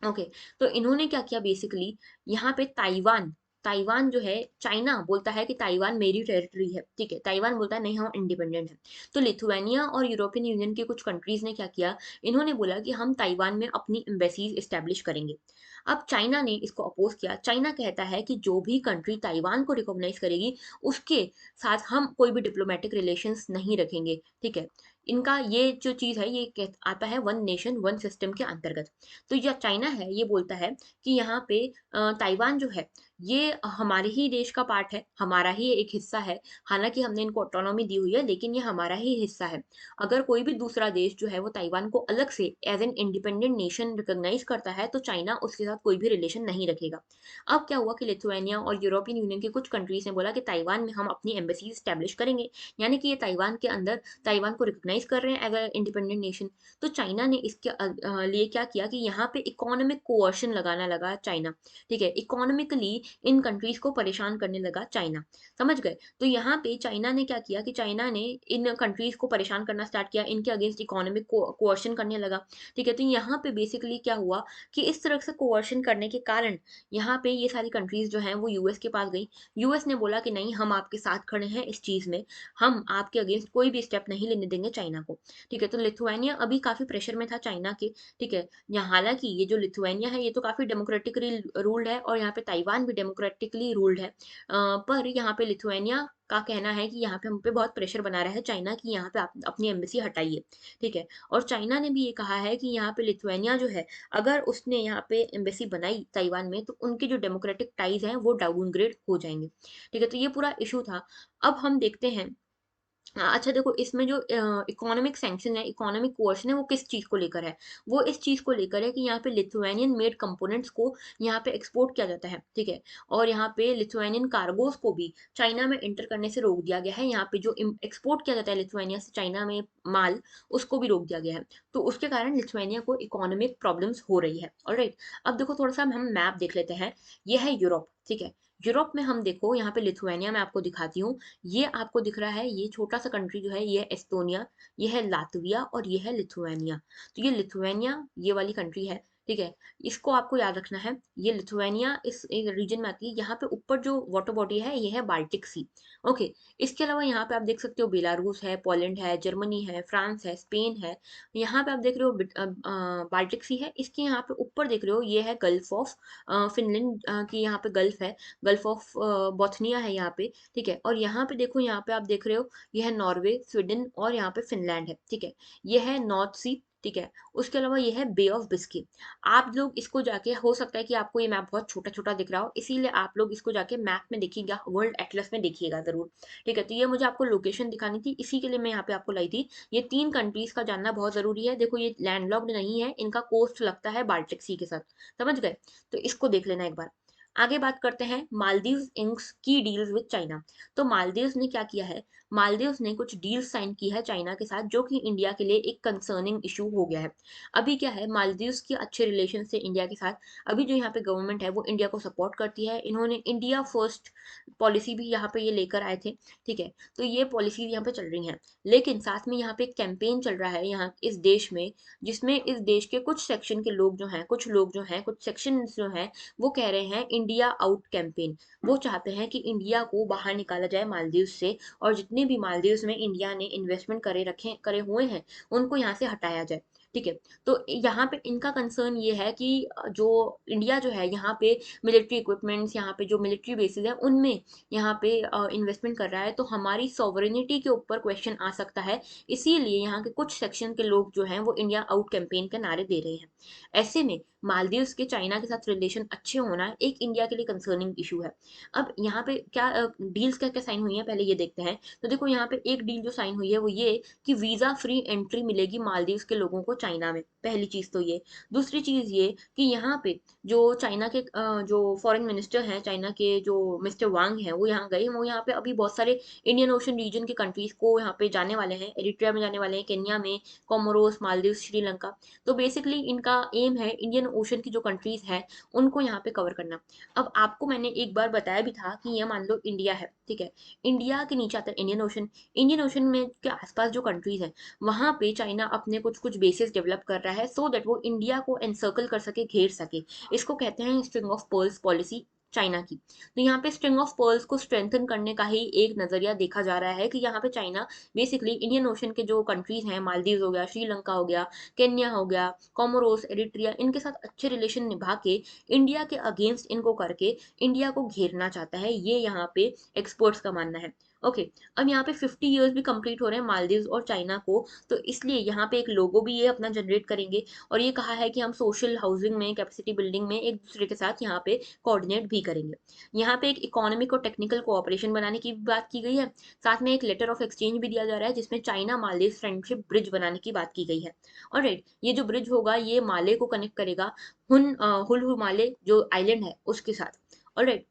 ओके। तो इन्होंने क्या किया बेसिकली, यहाँ पे ताइवान, ताइवान जो है, चाइना बोलता है कि ताइवान मेरी टेरिटरी है, ठीक है, ताइवान बोलता है नहीं हम इंडिपेंडेंट है। तो लिथुआनिया और यूरोपियन यूनियन के कुछ कंट्रीज ने क्या किया, इन्होंने बोला कि हम ताइवान में अपनी एम्बेसीज इस्टेब्लिश करेंगे। अब चाइना ने इसको अपोज किया। चाइना कहता है कि जो भी कंट्री ताइवान को रिकॉग्नाइज करेगी, उसके साथ हम कोई भी डिप्लोमेटिक रिलेशंस नहीं रखेंगे, ठीक है। इनका ये जो चीज है ये आता है वन नेशन वन सिस्टम के अंतर्गत। तो यह चाइना है, ये बोलता है कि यहाँ पे ताइवान जो है ये हमारे ही देश का पार्ट है, हमारा ही एक हिस्सा है। हालांकि हमने इनको ऑटोनॉमी दी हुई है, लेकिन ये हमारा ही हिस्सा है। अगर कोई भी दूसरा देश जो है वो ताइवान को अलग से as an independent nation recognise करता है, तो चाइना उसके साथ कोई भी रिलेशन नहीं रखेगा। अब क्या हुआ कि लिथुआनिया और यूरोपियन यूनियन के कुछ कंट्रीज ने बोला कि ताइवान में हम अपनी एम्बेसी स्टैब्लिश करेंगे, यानी कि ये ताइवान के अंदर ताइवान को रिकॉग्नाइज कर रहे हैं एज ए इंडिपेंडेंट नेशन। तो चाइना ने इसके लिए क्या किया कि यहाँ पे इकोनॉमिक कोअर्शन लगाना लगा चाइना, ठीक है। इकोनॉमिकली इन कंट्रीज को परेशान करने लगा चाइना, समझ गए। तो यहाँ पे चाइना ने क्या किया कि चाइना ने इन कंट्रीज को परेशान करना स्टार्ट किया, इनके अगेंस्ट इकोनॉमिक कोअर्शन करने लगा, ठीक है। तो यहाँ पे बेसिकली क्या हुआ कि इस तरह से कोअर्शन करने के कारण यहाँ पे ये सारी कंट्रीज जो हैं वो यूएस के पास गई। यूएस ने बोला कि नहीं, हम आपके साथ खड़े हैं इस चीज में, हम आपके अगेंस्ट कोई भी स्टेप नहीं लेने देंगे चाइना को, ठीक है। तो लिथुआनिया अभी काफी प्रेशर में था चाइना के, ठीक है। यहाँ हालांकि ये जो लिथुआनिया है ये तो काफी डेमोक्रेटिकली रूल्ड है और यहाँ पे ताइवान भी डेमोक्रेटिकली रूल्ड है। पर यहाँ पे लिथुआनिया का कहना है कि यहाँ पे हम पे बहुत प्रेशर बना रहा है चाइना कि यहाँ पे आप अपनी एम्बेसी हटाइए, ठीक है। और चाइना ने भी ये कहा है कि यहाँ पे लिथुआनिया जो है, अगर उसने यहाँ पे एम्बेसी बनाई ताइवान में, तो उनके जो डेमोक्रेटिक टाइज हैं वो डाउनग्रेड हो जाएंगे, ठीक है। तो ये पूरा इशू था। अब हम देखते हैं। अच्छा देखो, इसमें जो इकोनॉमिक सैंक्शन है, इकोनॉमिक कोएर्शन है, वो किस चीज़ को लेकर है? वो इस चीज़ को लेकर है कि यहाँ पे लिथुआनियन मेड कंपोनेंट्स को यहाँ पे एक्सपोर्ट किया जाता है, ठीक है? और यहाँ पे लिथुआनियन कार्गोज़ को भी चाइना में एंटर करने से रोक दिया गया है। यहाँ पे जो एक्सपोर्ट किया जाता है लिथुआनिया से चाइना में माल, उसको भी रोक दिया गया है। तो उसके कारण लिथुआनिया को इकोनॉमिक प्रॉब्लम्स हो रही है। ऑलराइट, अब देखो थोड़ा सा हम मैप देख लेते हैं। ये है यूरोप, ठीक है। यूरोप में हम देखो, यहाँ पे लिथुआनिया मैं आपको दिखाती हूँ। ये आपको दिख रहा है, ये छोटा सा कंट्री जो है, ये है एस्टोनिया, ये है लातविया और ये है लिथुआनिया। तो ये लिथुआनिया ये वाली कंट्री है, ठीक है। इसको आपको याद रखना है। ये लिथुआनिया इस रीजन में आती है। यहाँ पे ऊपर जो वाटर बॉडी है, ये है बाल्टिक सी। ओके, इसके अलावा यहाँ पे आप देख सकते हो बेलारूस है, पोलैंड है, जर्मनी है, फ्रांस है, स्पेन है। यहाँ पे आप देख रहे हो बाल्टिक सी है। इसके यहाँ पे ऊपर देख रहे हो, ये है गल्फ ऑफ फिनलैंड की यहाँ पे गल्फ है। गल्फ ऑफ बोथनिया है यहाँ पे, ठीक है। और यहाँ पे देखो, यहाँ पे आप देख रहे हो, ये है नॉर्वे, स्वीडन और यहाँ पे फिनलैंड है, ठीक है। ये है नॉर्थ सी, ठीक है। उसके अलावा ये है बे ऑफ बिस्की। आप लोग इसको जाके, हो सकता है कि आपको ये मैप बहुत छोटा छोटा दिख रहा हो, इसीलिए आप लोग इसको जाके मैप में देखिएगा, वर्ल्ड एटलस में देखिएगा जरूर, ठीक है। तो ये मुझे आपको लोकेशन दिखानी थी, इसी के लिए मैं यहाँ पे आपको लाई थी। ये 3 कंट्रीज का जानना बहुत जरूरी है। देखो, ये लैंडलॉक्ड नहीं है, इनका कोस्ट लगता है बाल्टिक सी के साथ, समझ गए? तो इसको देख लेना एक बार। आगे बात करते हैं मालदीव्स इंक्स की डील्स विद चाइना। तो मालदीव्स ने क्या किया है? मालदीव्स ने कुछ डील्स साइन की है चाइना के साथ, जो कि इंडिया के लिए एक कंसर्निंग इशू हो गया है। अभी क्या है, मालदीव्स के अच्छे रिलेशन से इंडिया के साथ, अभी जो यहाँ पे गवर्नमेंट है वो इंडिया को सपोर्ट करती है। इन्होंने इंडिया फर्स्ट पॉलिसी भी यहाँ पे ये लेकर आए थे, ठीक है। तो ये पॉलिसी यहाँ पे चल रही हैं। लेकिन साथ में यहाँ पे एक कैंपेन चल रहा है यहाँ इस देश में, जिसमें इस देश के कुछ सेक्शन के लोग जो हैं, कुछ लोग जो हैं, कुछ सेक्शन जो हैं, वो कह रहे हैं इंडिया आउट कैंपेन। वो चाहते हैं कि इंडिया को बाहर निकाला जाए मालदीव से, और जितने भी मालदीव्स में इंडिया ने इन्वेस्टमेंट करे हुए हैं, उनको यहाँ से हटाया जाए, ठीक है। तो यहाँ पे इनका कंसर्न ये है कि जो इंडिया जो है यहाँ पे मिलिट्री इक्विपमेंट्स, यहाँ पे जो मिलिट्री बेसिस है, उनमें यहाँ पे इन्वेस्टमेंट कर रहा है, तो हमारी सॉवरेनिटी के ऊपर क्वेश्चन आ सकता है। इसीलिए यहाँ के कुछ सेक्शन के लोग जो हैं वो इंडिया आउट कैंपेन के नारे दे रहे हैं। ऐसे में मालदीव्स के चाइना के साथ रिलेशन अच्छे होना एक इंडिया के लिए कंसर्निंग इशू है। अब यहाँ पे क्या डील्स क्या क्या साइन हुई है, पहले ये देखते हैं। तो देखो, यहाँ पे एक डील जो साइन हुई है वो ये कि वीजा फ्री एंट्री मिलेगी मालदीव्स के लोगों को चाइना में, पहली चीज तो ये। दूसरी चीज ये कि यहाँ पे जो चाइना के जो फॉरेन मिनिस्टर हैं चाइना के, जो मिस्टर वांग हैं, वो यहाँ गए, वो यहाँ पे अभी बहुत सारे इंडियन ओशन रीजन के कंट्रीज को यहाँ पे जाने वाले हैं। एरिट्रिया में जाने वाले हैं, केन्या में, कोमोरोस, मालदीव, श्रीलंका। तो बेसिकली इनका एम है इंडियन ओशन की जो कंट्रीज हैं उनको यहाँ पे कवर करना। अब आपको मैंने एक बार बताया भी था कि ये मान लो इंडिया है, ठीक है। इंडिया के नीचे आता है इंडियन ओशन। इंडियन ओशन में के आसपास जो कंट्रीज हैं, वहां पे चाइना अपने कुछ कुछ बेसिस डेवलप कर रहा है, सो दैट वो इंडिया को एनसर्कल कर सके, घेर सके। इसको कहते हैं string of pearls policy China की। तो यहाँ पे स्ट्रिंग ऑफ पर्ल्स को स्ट्रेंथन करने का ही एक नजरिया देखा जा रहा है कि यहाँ पे चाइना बेसिकली इंडियन ओशन के जो कंट्रीज हैं, मालदीव हो गया, श्रीलंका हो गया, केन्या हो गया, कोमोरोस, एरिट्रिया, इनके साथ अच्छे रिलेशन निभा के इंडिया के अगेंस्ट इनको करके इंडिया को घेरना चाहता है, ये यहाँ पे एक्सपर्ट्स का मानना है। ओके, अब यहाँ पे 50 ईयर्स भी कंप्लीट हो रहे हैं मालदीव्स और चाइना को, तो इसलिए यहाँ पे एक लोगो भी ये अपना जनरेट करेंगे। और ये कहा है कि हम सोशल हाउसिंग में, कैपेसिटी बिल्डिंग में एक दूसरे के साथ यहाँ पे कोऑर्डिनेट भी करेंगे। यहाँ पे एक इकोनॉमिक और टेक्निकल कोऑपरेशन बनाने की बात की गई है। साथ में एक लेटर ऑफ एक्सचेंज भी दिया जा रहा है, जिसमें चाइना मालदीव फ्रेंडशिप ब्रिज बनाने की बात की गई है। ऑलराइट, ये जो ब्रिज होगा ये माले को कनेक्ट करेगा, हुल माले जो आइलैंड है उसके साथ। ऑलराइट,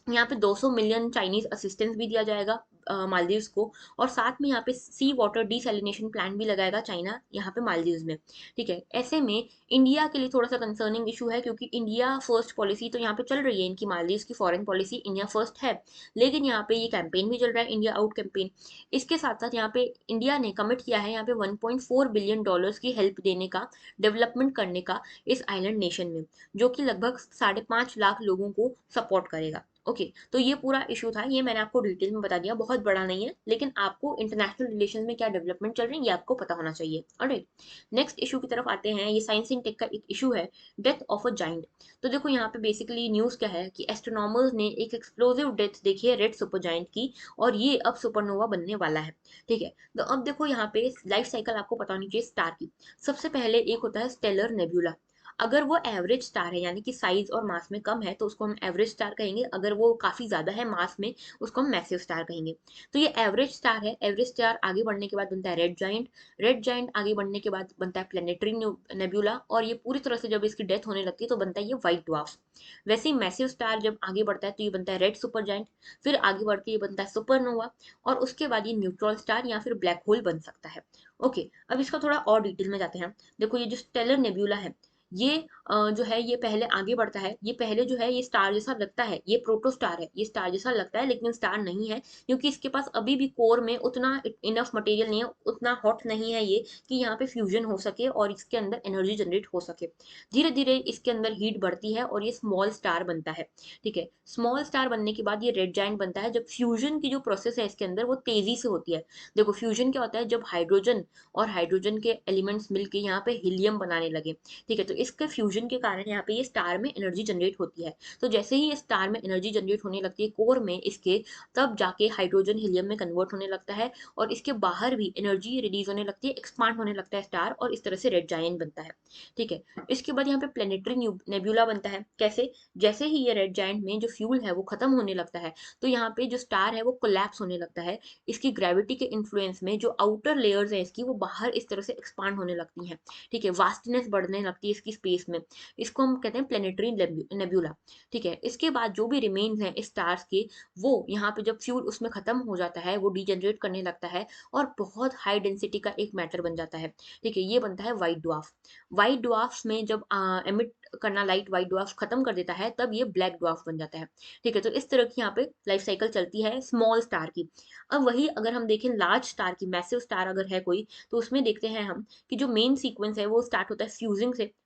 यहाँ पे 200 मिलियन चाइनीज असिस्टेंस भी दिया जाएगा मालदीव्स को। और साथ में यहाँ पे सी वाटर डिसैलिनेशन प्लांट भी लगाएगा चाइना यहाँ पे मालदीव्स में, ठीक है। ऐसे में इंडिया के लिए थोड़ा सा कंसर्निंग इशू है, क्योंकि इंडिया फर्स्ट पॉलिसी तो यहाँ पे चल रही है इनकी, मालदीव्स की फॉरेन पॉलिसी इंडिया फर्स्ट है। लेकिन यहाँ पे ये कैंपेन भी चल रहा है, इंडिया आउट कैंपेन। इसके साथ साथ यहाँ पे इंडिया ने कमिट किया है यहाँ पे $1.4 बिलियन की हेल्प देने का, डेवलपमेंट करने का इस आइलैंड नेशन में, जो कि लगभग 5.5 लाख लोगों को सपोर्ट करेगा। ओके, तो ये पूरा इशू था, ये मैंने आपको डिटेल में बता दिया, बहुत बड़ा नहीं है, लेकिन आपको इंटरनेशनल रिलेशन में क्या डेवलपमेंट चल रही है ये आपको पता होना चाहिए। ऑलराइट, नेक्स्ट इशू की तरफ आते हैं। ये साइंस इन टेक का एक इशू है, डेथ ऑफ अ जाइंट। तो देखो यहाँ पे बेसिकली न्यूज़ क्या है कि एस्ट्रोनॉमर्स ने एक एक्सप्लोसिव डेथ देखी है रेड सुपर जाइंट की, और ये अब सुपरनोवा बनने वाला है। ठीक है, तो अब देखो यहाँ पे लाइफ साइकिल आपको पता होनी चाहिए स्टार की। सबसे पहले एक होता है स्टेलर नेब्यूला। अगर वो एवरेज स्टार है यानी कि साइज और मास में कम है तो उसको हम एवरेज स्टार कहेंगे, अगर वो काफी ज्यादा है मास में उसको हम मैसिव स्टार कहेंगे। तो ये एवरेज स्टार है। एवरेज स्टार आगे बढ़ने के बाद बनता है रेड जाइंट। रेड जाइंट आगे बढ़ने के बाद बनता है प्लेनेटरी नेब्यूला, और ये पूरी तरह से जब इसकी डेथ होने लगती है तो बनता है ये व्हाइट ड्वार्फ। वैसे ही मैसिव स्टार जब आगे बढ़ता है तो ये बनता है रेड सुपर जाइंट। फिर आगे बढ़ के ये बनता है सुपरनोवा, और उसके बाद ये न्यूट्रॉन स्टार या फिर ब्लैक होल बन सकता है। ओके, अब इसका थोड़ा और डिटेल में जाते हैं। देखो ये जो स्टेलर नेब्यूला है, ये जो है ये पहले आगे बढ़ता है। ये पहले जो है ये स्टार जैसा लगता है, ये प्रोटो स्टार है, ये स्टार जैसा लगता है लेकिन स्टार नहीं है, क्योंकि इसके पास अभी भी कोर में उतना इनफ मटेरियल नहीं है, उतना हॉट नहीं है ये कि यहाँ पे फ्यूजन हो सके और इसके अंदर एनर्जी जनरेट हो सके। धीरे धीरे इसके अंदर हीट बढ़ती है और ये स्मॉल स्टार बनता है। ठीक है, स्मॉल स्टार बनने के बाद ये रेड जाइंट बनता है जब फ्यूजन की जो प्रोसेस है इसके अंदर वो तेजी से होती है। देखो फ्यूजन क्या होता है, जब हाइड्रोजन और हाइड्रोजन के एलिमेंट्स मिलके यहाँ पे हीलियम बनाने लगे। ठीक है, तो इसके फ्यूजन के कारण यहाँ पे ये स्टार में एनर्जी जनरेट होती है। तो जैसे ही ये स्टार में एनर्जी जनरेट होने लगती है कोर में इसके, तब जाके हाइड्रोजन हीलियम में कन्वर्ट होने लगता है, और इसके बाहर भी एनर्जी रिलीज होने लगती है, एक्सपांड होने लगता है स्टार, और इस तरह से रेड जायंट बनता है। ठीक है, इसके बाद यहाँ पे प्लेनेटरी नेब्यूला बनता है। कैसे? जैसे ही ये रेड जायंट में जो फ्यूल है वो खत्म होने लगता है तो यहाँ पे जो स्टार है वो कोलैप्स होने लगता है। इसकी ग्रेविटी के इन्फ्लुएंस में जो आउटर लेयर्स है इसकी वो बाहर इस तरह से एक्सपांड होने लगती हैं। ठीक है, वास्टनेस बढ़ने लगती है इसकी स्पेस में। इसको हम कहते हैं प्लेनेटरी नेब्यूला। ठीक है, इसके बाद जो भी रिमेन्स हैं स्टार्स के, वो यहाँ पे जब फ्यूल उसमें खत्म हो जाता है वो डीजनरेट करने लगता है और बहुत हाई डेंसिटी का एक मैटर बन जाता है। ठीक है, ये बनता है व्हाइट ड्वार्फ। व्हाइट ड्वार्फ में जब एमिट करना लाइट व्हाइट ड्वार्फ खत्म कर देता है तब ये ब्लैक ड्वार्फ बन जाता है। ठीक है, तो इस तरह की यहाँ पे लाइफ साइकिल चलती है स्मॉल स्टार की। अब वही अगर हम देखें लार्ज स्टार की, मैसिव स्टार अगर है कोई, तो उसमें देखते हैं हम कि जो मेन सीक्वेंस है वो स्टार्ट होता है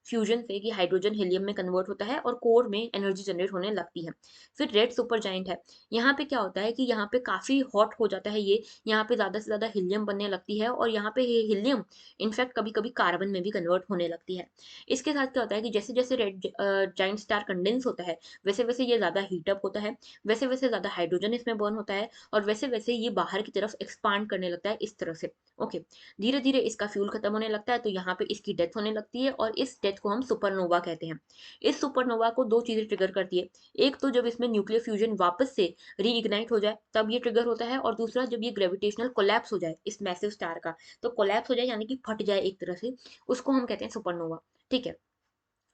फ्यूजन से कि हाइड्रोजन हीलियम में कन्वर्ट होता है और कोर में एनर्जी जनरेट होने लगती है। फिर रेड सुपर जाइंट है। यहाँ पे क्या होता है कि यहाँ पे काफी हॉट हो जाता है ये, यहाँ पे ज्यादा से ज्यादा हीलियम बनने लगती है, और यहाँ पे ये हीलियम इनफैक्ट कभी कभी कार्बन में भी कन्वर्ट होने लगती है। इसके साथ क्या होता है कि जैसे जैसे रेड जाइंट स्टार कंडेंस होता है वैसे वैसे ये ज्यादा हीटअप होता है, वैसे वैसे ज्यादा हाइड्रोजन इसमें बर्न होता है, और वैसे वैसे ये बाहर की तरफ एक्सपांड करने लगता है इस तरह से। ओके, धीरे धीरे इसका फ्यूल खत्म होने लगता है तो यहाँ पे इसकी डेथ होने लगती है, और इस डेथ को हम सुपरनोवा कहते हैं। इस सुपरनोवा को दो चीजें ट्रिगर करती है। एक तो जब इसमें न्यूक्लियर फ्यूजन वापस से रीइग्नाइट हो जाए तब ये ट्रिगर होता है, और दूसरा जब ये ग्रेविटेशनल कोलैप्स हो जाए इस मैसिव स्टार का, तो कोलैप्स हो जाए यानी कि फट जाए एक तरह से, उसको हम कहते हैं सुपरनोवा। ठीक है,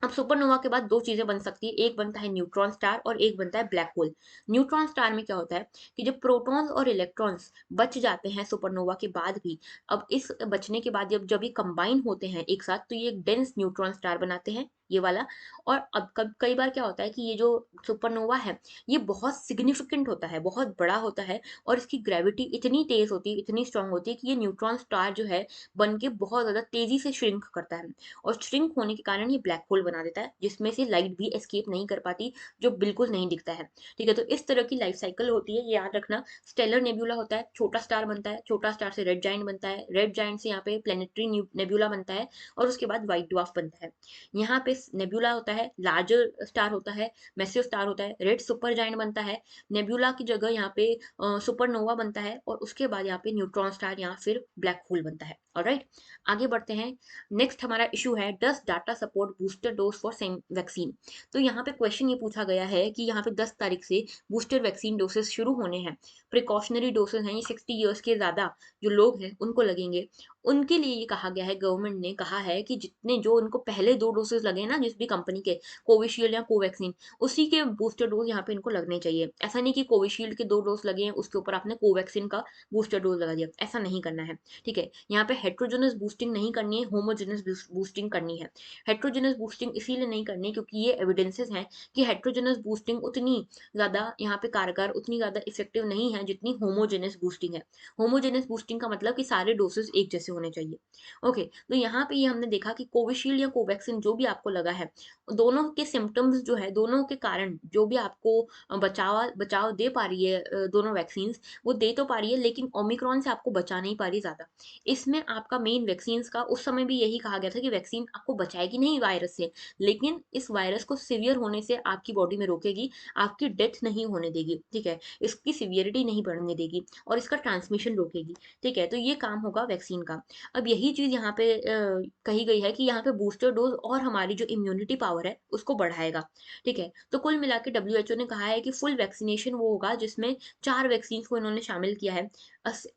अब सुपरनोवा के बाद दो चीजें बन सकती है, एक बनता है न्यूट्रॉन स्टार और एक बनता है ब्लैक होल। न्यूट्रॉन स्टार में क्या होता है कि जब प्रोटॉन्स और इलेक्ट्रॉन्स बच जाते हैं सुपरनोवा के बाद भी, अब इस बचने के बाद जब जब ये कंबाइन होते हैं एक साथ तो ये एक डेंस न्यूट्रॉन स्टार बनाते हैं, ये वाला। और अब कई बार क्या होता है कि ये जो सुपरनोवा है ये बहुत सिग्निफिकेंट होता है, बहुत बड़ा होता है, और इसकी ग्रेविटी इतनी तेज होती है, इतनी स्ट्रांग होती है कि ये न्यूट्रॉन स्टार जो है बन के बहुत ज्यादा तेजी से श्रिंक करता है, और श्रिंक होने के कारण ये ब्लैक होल बना देता है जिसमें से लाइट भी एस्केप नहीं कर पाती, जो बिल्कुल नहीं दिखता है। ठीक है, तो इस तरह की लाइफ साइकिल होती है, ये याद रखना। स्टेलर नेब्यूला होता है, छोटा स्टार बनता है, छोटा स्टार से रेड जाइंट बनता है, रेड जाइंट से यहाँ पे प्लेनेटरी नेब्यूला बनता है, और उसके बाद व्हाइट ड्वार्फ बनता है। यहाँ पे नेब्यूला होता है, लार्जर स्टार होता है, मैसिव स्टार होता है, रेड सुपर जाइंट बनता है, नेब्यूला की जगह यहाँ पे सुपरनोवा बनता है, और उसके बाद यहाँ पे न्यूट्रॉन स्टार या फिर ब्लैक होल बनता है। ऑलराइट, आगे बढ़ते हैं। नेक्स्ट हमारा इशू है does data support booster dose for same vaccine. तो यहाँ पे क्वेश्चन ये पूछा गया है कि यहाँ पे 10 तारीख से बूस्टर वैक्सीन डोसेस शुरू होने हैं। प्रिकॉशनरी डोसेस हैं, ये 60 ईयर्स के ज़्यादा जो लोग हैं उनको लगेंगे। उनके लिए ये कहा गया है, गवर्नमेंट ने कहा है कि जितने जो उनको पहले 2 डोसेस लगे ना जिस भी कंपनी के, कोविशील्ड या कोवैक्सीन, उसी के बूस्टर डोज यहाँ पे इनको लगने चाहिए। ऐसा नहीं कि कोविशील्ड के 2 डोज लगे हैं उसके ऊपर आपने कोवैक्सीन का बूस्टर डोज लगा दिया, ऐसा नहीं करना है। ठीक है, यहाँ पे हेट्रोजेनस बूस्टिंग नहीं करनी है, होमोजेनस बूस्टिंग करनी है। हेट्रोजेनस बूस्टिंग इसीलिए नहीं करनी क्योंकि ये एविडेंसेस हैं कि हेट्रोजेनस बूस्टिंग उतनी ज़्यादा यहाँ पे कारगर, उतनी ज़्यादा इफेक्टिव नहीं है जितनी होमोजेनस बूस्टिंग है। होमोजेनस बूस्टिंग का मतलब कि सारे डोसेस एक जैसे होने चाहिए। ओके, तो यहाँ पे ये हमने देखा कि कोविशील्ड या कोवैक्सीन जो भी आपको लगा है, दोनों के सिम्पटम्स जो है, दोनों के कारण जो भी आपको बचाव दे पा रही है दोनों वैक्सीन्स, वो दे तो पा रही है, लेकिन ओमिक्रॉन से आपको बचा नहीं पा रही ज़्यादा। इसमें आपका मेन वैक्सीन्स का उस समय भी यही कहा गया था कि वैक्सीन आपको बचाएगी नहीं वायरस से, लेकिन इस वायरस को सीवियर होने से आपकी बॉडी में रोकेगी, आपकी डेथ नहीं होने देगी, ठीक है? इसकी सीवियरिटी नहीं बढ़ने देगी और इसका ट्रांसमिशन रोकेगी, ठीक है? तो ये काम होगा वैक्सीन का। अब यही चीज़ यहाँ पे कही गई है कि यहाँ पे बूस्टर डोज़ और हमारी जो इम्यूनिटी पावर है, उसको बढ़ाएगा, ठीक है? तो कुल मिला के डब्ल्यूएचओ ने कहा है कि फुल वैक्सीनेशन वो होगा जिसमें 4 वैक्सीन्स को इन्होंने शामिल किया है,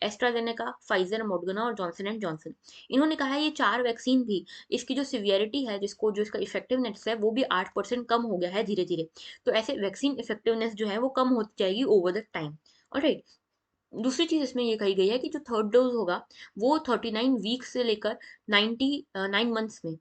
एस्ट्राज़ेनेका, फाइज़र, मॉडर्ना और जॉनसन एंड जॉनसन। इन्होंने कहा है ये 4 वैक्सीन भी इसकी जो सीवियरिटी है, जो इसका इफेक्टिवनेस है, वो भी 8% कम हो गया है धीरे-धीरे। तो ऐसे वैक्सीन इफेक्टिवनेस जो है वो कम होती जाएगी ओवर द टाइम। ऑलराइट। दूसरी चीज़ इसमें ये कही गई है कि जो थर्ड डोज़ होगा, वो 39 वीक्स से लेकर 9 मंथ्स में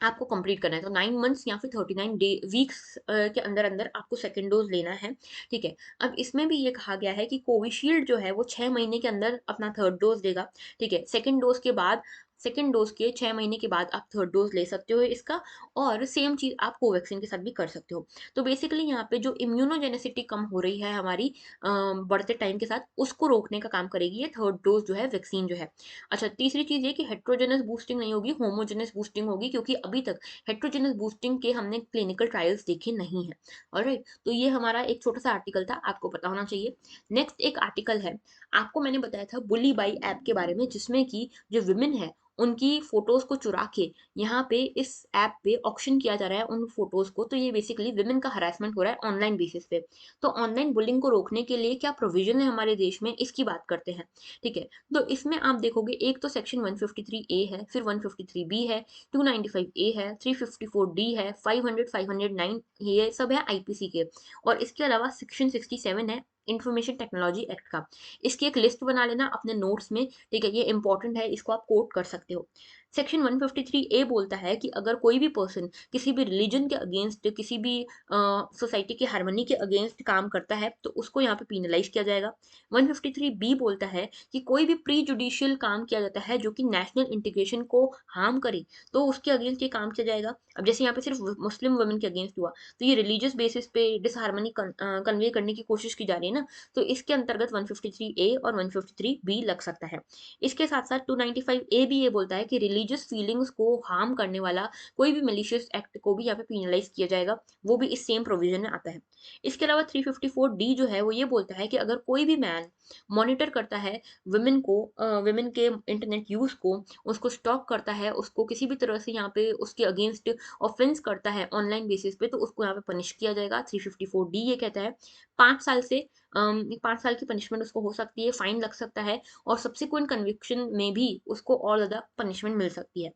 आपको कंप्लीट करना है। तो 9 मंथ्स या फिर 39 वीक्स के अंदर-अंदर आपको सेकंड डोज़ लेना है, ठीक है? अब इसमें भी ये कहा गया है कि कोविशील्ड जो है वो 6 महीने के अंदर अपना थर्ड डोज़ देगा, ठीक है? सेकंड डोज़ के 6 महीने के बाद आप थर्ड डोज़ ले सकते हो इसका, और सेम चीज़ आप कोवैक्सीन के साथ भी कर सकते हो। तो बेसिकली यहाँ पे जो इम्यूनोजेनिसिटी कम हो रही है हमारी बढ़ते टाइम के साथ, उसको रोकने का काम करेगी ये थर्ड डोज़ जो है वैक्सीन जो है। अच्छा, तीसरी चीज़ ये कि हेटेरोजेनस बूस्टिंग नहीं होगी, होमोजेनस बूस्टिंग होगी, क्योंकि अभी तक हेटेरोजेनस बूस्टिंग के हमने क्लिनिकल ट्रायल्स देखे नहीं हैं। ऑलराइट, तो ये हमारा एक छोटा-सा आर्टिकल था, आपको पता होना चाहिए। नेक्स्ट एक आर्टिकल है, आपको मैंने बताया था बुली बाई ऐप के बारे में, जिसमें कि जो वुमेन है, उनकी फ़ोटोज़ को चुरा के यहाँ पे इस ऐप पे ऑक्शन किया जा रहा है उन फ़ोटोज़ को, तो ये बेसिकली वुमेन का हरासमेंट हो रहा है ऑनलाइन बेसिस पे। तो ऑनलाइन बुलिंग को रोकने के लिए क्या प्रोविज़न है हमारे देश में, इसकी बात करते हैं, ठीक है? तो इसमें आप देखोगे, एक तो सेक्शन 153 ए है, फिर 153 बी है, 295 ए है, 354 डी है, 500 509 ये सब है आईपीसी के, और इसके अलावा सेक्शन 67 है इंफॉर्मेशन टेक्नोलॉजी एक्ट का। इसकी एक लिस्ट बना लेना अपने नोट्स में, ठीक है? ये इंपॉर्टेंट है, इसको आप कोट कर सकते हो। सेक्शन 153 ए बोलता है कि अगर कोई भी पर्सन किसी भी रिलीजन के अगेंस्ट, किसी भी सोसाइटी की हार्मनी के अगेंस्ट काम करता है, तो उसको यहाँ पे पीनलाइज किया जाएगा। 153 बी बोलता है कि कोई भी प्री जुडिशियल काम किया जाता है जो कि नेशनल इंटीग्रेशन को हार्म करे, तो उसके अगेंस्ट ये काम किया जाएगा। अब जैसे यहाँ पे सिर्फ मुस्लिम वुमेन के अगेंस्ट हुआ, तो ये रिलीजियस बेसिस पे डिसहार्मनी कन्वे करने की कोशिश की जा रही है ना, तो इसके अंतर्गत 153 ए और 153 बी लग सकता है। इसके साथ साथ 295 ए भी ये बोलता है कि रिलीजियस फीलिंग्स को हार्म करने वाला कोई भी मेलिशियस एक्ट को भी यहाँ पे पीनलाइज किया जाएगा, वो भी इस सेम प्रोविजन में आता है। इसके अलावा 354 डी जो है वो ये बोलता है कि अगर कोई भी मैन मॉनिटर करता है वुमेन के इंटरनेट यूज़ को, उसको स्टॉक करता है, उसको किसी भी तरह से यहाँ पे उसके अगेंस्ट ऑफेंस करता है ऑनलाइन बेसिस पे, तो उसको यहाँ पे पनिश किया जाएगा। 354 डी ये कहता है 5 साल से 5 साल की पनिशमेंट उसको हो सकती है, फाइन लग सकता है, और सब्सिक्वेंट कन्विक्शन में भी उसको और ज़्यादा पनिशमेंट मिल सकती है।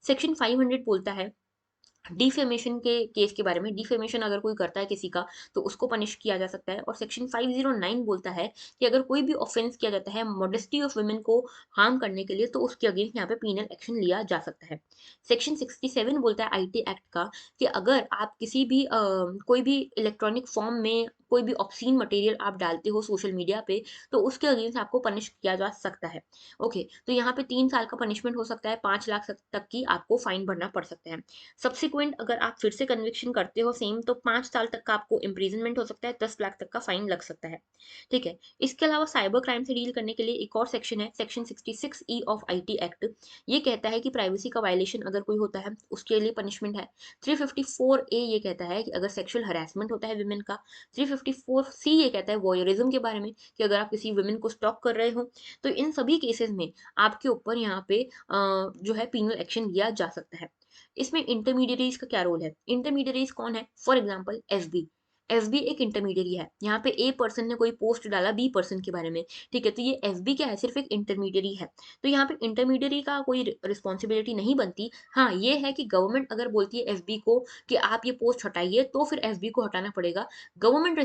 सेक्शन 500 बोलता है डिफेमेशन के केस के बारे में, डिफेमेशन अगर कोई करता है किसी का, तो उसको पनिश किया जा सकता है। और सेक्शन 509 बोलता है कि अगर कोई भी ऑफेंस किया जाता है मॉडेस्टी ऑफ वुमेन को हार्म करने के लिए, तो उसके अगेंस्ट यहाँ पे पीनल एक्शन लिया जा सकता है। सेक्शन 67 बोलता है आईटी एक्ट का कि अगर आप किसी भी कोई भी इलेक्ट्रॉनिक फॉर्म में कोई भी ऑब्सीन मटेरियल आप डालते हो सोशल मीडिया पे, तो उसके अगेंस्ट आपको पनिश किया जा सकता है। ओके, तो यहाँ पे 3 साल का पनिशमेंट हो सकता है, 5 लाख तक की आपको फाइन भरना पड़ सकता है। सब्सिक्वेंट अगर आप फिर से कन्विक्शन करते हो सेम, तो 5 साल तक का आपको इम्प्रिजनमेंट हो सकता है, 10 लाख तक का फाइन लग सकता है, ठीक है? इसके अलावा साइबर क्राइम से डील करने के लिए एक और सेक्शन है, section 66 E of IT act. ये कहता है कि प्राइवेसी का वायलेशन अगर कोई होता है, उसके लिए पनिशमेंट है। 354 ए ये कहता है कि अगर सेक्सुअल हरासमेंट होता है वुमेन का। 354 सी ये कहता है वॉयरिज्म के बारे में, कि अगर आप किसी वुमेन को स्टॉक कर रहे हो, तो इन सभी केसेस में आपके ऊपर यहाँ पे जो है पीनल एक्शन लिया जा सकता है। इसमें इंटरमीडिएरीज का क्या रोल है? इंटरमीडिएरीज कौन है? For example SB. एसबी एक इंटरमीडिएरी है। यहाँ पे ए पर्सन ने कोई पोस्ट डाला बी पर्सन के बारे में, ठीक है? तो ये एसबी क्या है? सिर्फ एक इंटरमीडिएरी है। तो यहाँ पे इंटरमीडिएरी का कोई रिस्पॉन्सिबिलिटी नहीं बनती। हाँ, ये है कि गवर्नमेंट अगर बोलती है एसबी को कि आप ये पोस्ट हटाइए, तो फिर एसबी को हटाना पड़ेगा। गवर्नमेंट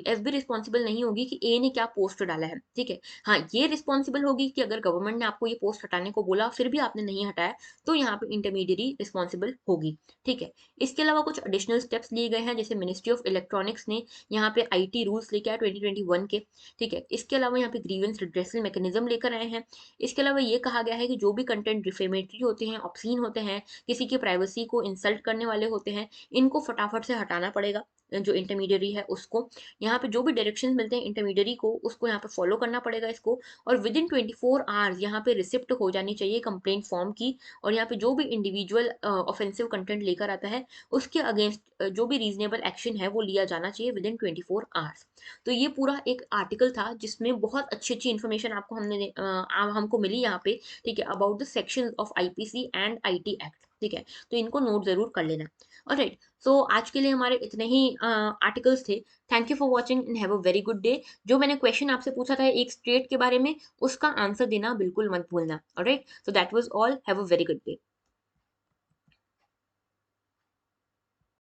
एसबी रिस्पॉन्सिबल नहीं होगी कि ए ने क्या पोस्ट डाला है, ठीक है? हाँ, ये रिस्पॉन्सिबल होगी कि अगर गवर्नमेंट ने आपको ये पोस्ट हटाने को बोला, फिर भी आपने नहीं हटाया, तो यहाँ पे इंटरमीडिएरी रिस्पॉन्सिबल होगी, ठीक है? इसके अलावा कुछ एडिशनल स्टेप्स लिए गए हैं, जैसे मिनिस्ट्री ऑफ इलेक्ट्रॉनिक्स ने यहाँ पे आईटी रूल्स लेके आया 2021 के, ठीक है। इसके अलावा यहाँ पे ग्रीवेंस रिड्रेसल मैकेनिज्म लेकर आए हैं। इसके अलावा ये कहा गया है कि जो भी कंटेंट डिफेमेटरी होते हैं, ऑब्सीन होते हैं, किसी की प्राइवेसी को इंसल्ट करने वाले होते हैं, इनको फटाफट से हटाना पड़ेगा, जो इंटरमीडियरी है उसको। यहाँ पे जो भी डायरेक्शंस मिलते हैं इंटरमीडियरी को, उसको यहाँ पे फॉलो करना पड़ेगा इसको। और विद इन 24 आवर्स यहाँ पे रिसिप्ट हो जानी चाहिए कंप्लेंट फॉर्म की। और यहाँ पे जो भी इंडिविजुअल ऑफेंसिव कंटेंट लेकर आता है, उसके अगेंस्ट जो भी रीजनेबल एक्शन है वो लिया जाना चाहिए विद इन 24 आवर्स। तो ये पूरा एक आर्टिकल था जिसमें बहुत अच्छी अच्छी इन्फॉर्मेशन आपको हमको मिली यहाँ पे, ठीक है, about the section of IPC and IT act, ठीक है। तो इनको नोट जरूर कर लेना। ऑलराइट, सो आज के लिए हमारे इतने ही आर्टिकल्स थे। Thank you for watching and have a very good day. जो मैंने क्वेश्चन आपसे पूछा था एक स्टेट के बारे में, उसका आंसर देना बिल्कुल मत भूलना। Alright, so that was all. Have a very good day.